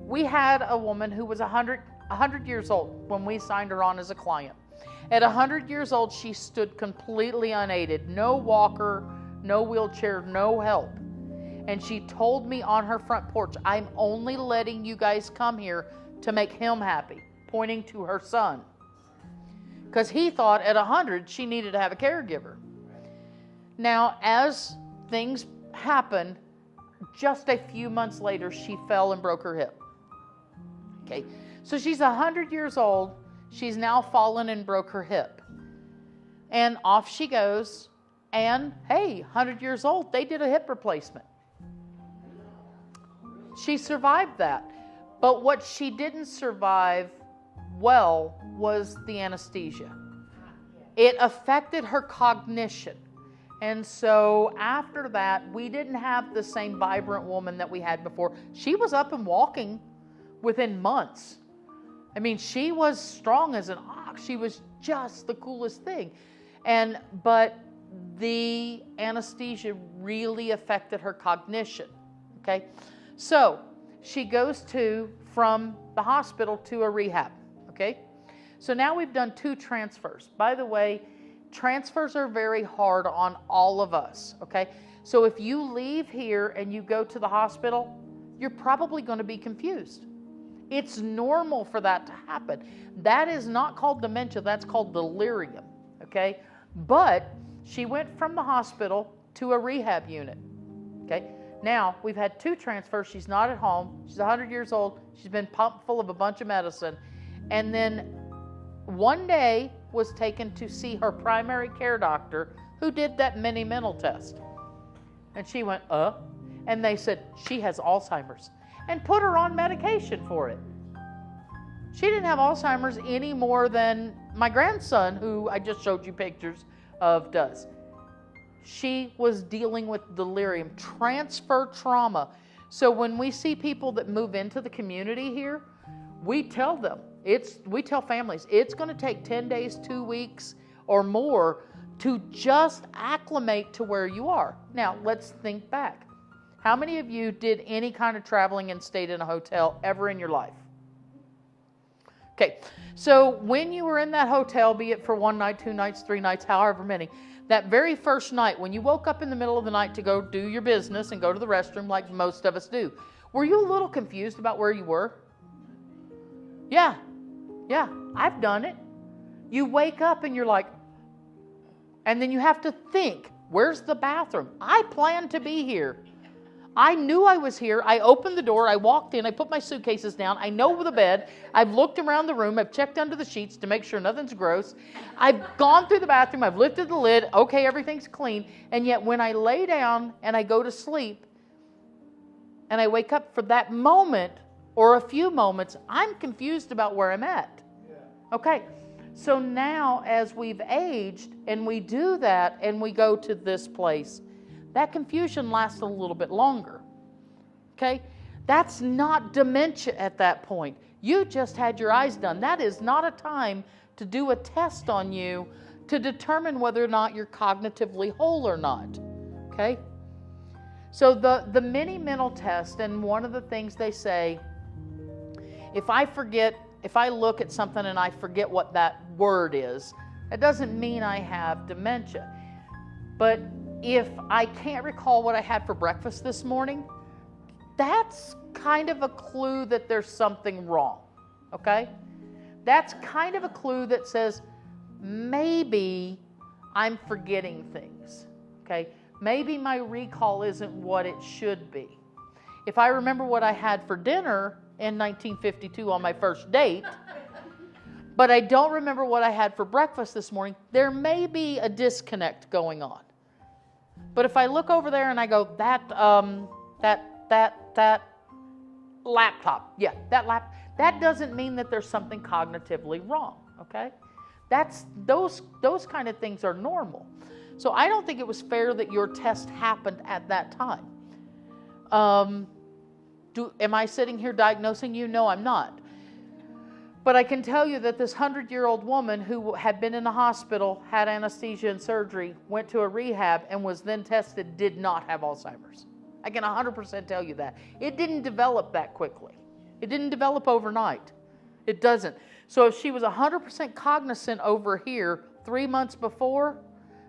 We had a woman who was 100 years old when we signed her on as a client. At 100 years old, she stood completely unaided, no walker, no wheelchair, no help. And she told me on her front porch, I'm only letting you guys come here to make him happy, pointing to her son. Because he thought at 100 she needed to have a caregiver. Now, as things happened, just a few months later, she fell and broke her hip. Okay, so she's 100 years old. She's now fallen and broke her hip. And off she goes. And hey, 100 years old, they did a hip replacement. She survived that. But what she didn't survive well was the anesthesia. It affected her cognition. And so after that, we didn't have the same vibrant woman that we had before. She was up and walking within months. I mean, she was strong as an ox. She was just the coolest thing. But the anesthesia really affected her cognition. Okay? So she goes from the hospital to a rehab. Okay? So now we've done 2 transfers. By the way, transfers are very hard on all of us. Okay? So if you leave here and you go to the hospital, you're probably going to be confused. It's normal for that to happen. That is not called dementia. That's called delirium. Okay? But she went from the hospital to a rehab unit. Okay? Now, we've had 2 transfers. She's not at home. She's 100 years old. She's been pumped full of a bunch of medicine. And then one day was taken to see her primary care doctor who did that mini mental test. And she went, And they said, she has Alzheimer's. And put her on medication for it. She didn't have Alzheimer's any more than my grandson, who I just showed you pictures of, does. She was dealing with delirium, transfer trauma. So when we see people that move into the community here, we tell them, we tell families, it's going to take 10 days, 2 weeks or more to just acclimate to where you are. Now, let's think back. How many of you did any kind of traveling and stayed in a hotel ever in your life? Okay, so when you were in that hotel, be it for 1 night, 2 nights, 3 nights, however many, that very first night, when you woke up in the middle of the night to go do your business and go to the restroom like most of us do, were you a little confused about where you were? Yeah, I've done it. You wake up and you're like, and then you have to think, where's the bathroom? I planned to be here. I knew I was here. I opened the door. I walked in. I put my suitcases down. I know the bed. I've looked around the room. I've checked under the sheets to make sure nothing's gross. I've gone through the bathroom. I've lifted the lid. Okay, everything's clean. And yet when I lay down and I go to sleep and I wake up for that moment or a few moments, I'm confused about where I'm at. Okay, so now as we've aged and we do that and we go to this place, that confusion lasts a little bit longer. Okay? That's not dementia at that point. You just had your eyes done. That is not a time to do a test on you to determine whether or not you're cognitively whole or not. Okay? So the mini mental test, and one of the things they say, if I look at something and I forget what that word is, that doesn't mean I have dementia. But if I can't recall what I had for breakfast this morning, that's kind of a clue that there's something wrong, okay? That's kind of a clue that says maybe I'm forgetting things, okay? Maybe my recall isn't what it should be. If I remember what I had for dinner in 1952 on my first date, but I don't remember what I had for breakfast this morning, there may be a disconnect going on. But if I look over there and I go, that laptop, that doesn't mean that there's something cognitively wrong, okay? Those kind of things are normal. So I don't think it was fair that your test happened at that time. Am I sitting here diagnosing you? No, I'm not. But I can tell you that this 100-year-old woman who had been in the hospital, had anesthesia and surgery, went to a rehab and was then tested, did not have Alzheimer's. I can 100% tell you that. It didn't develop that quickly. It didn't develop overnight. It doesn't. So if she was 100% cognizant over here 3 months before,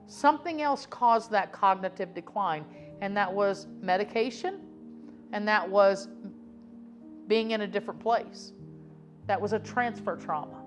something else caused that cognitive decline, and that was medication, and that was being in a different place. That was a transfer trauma.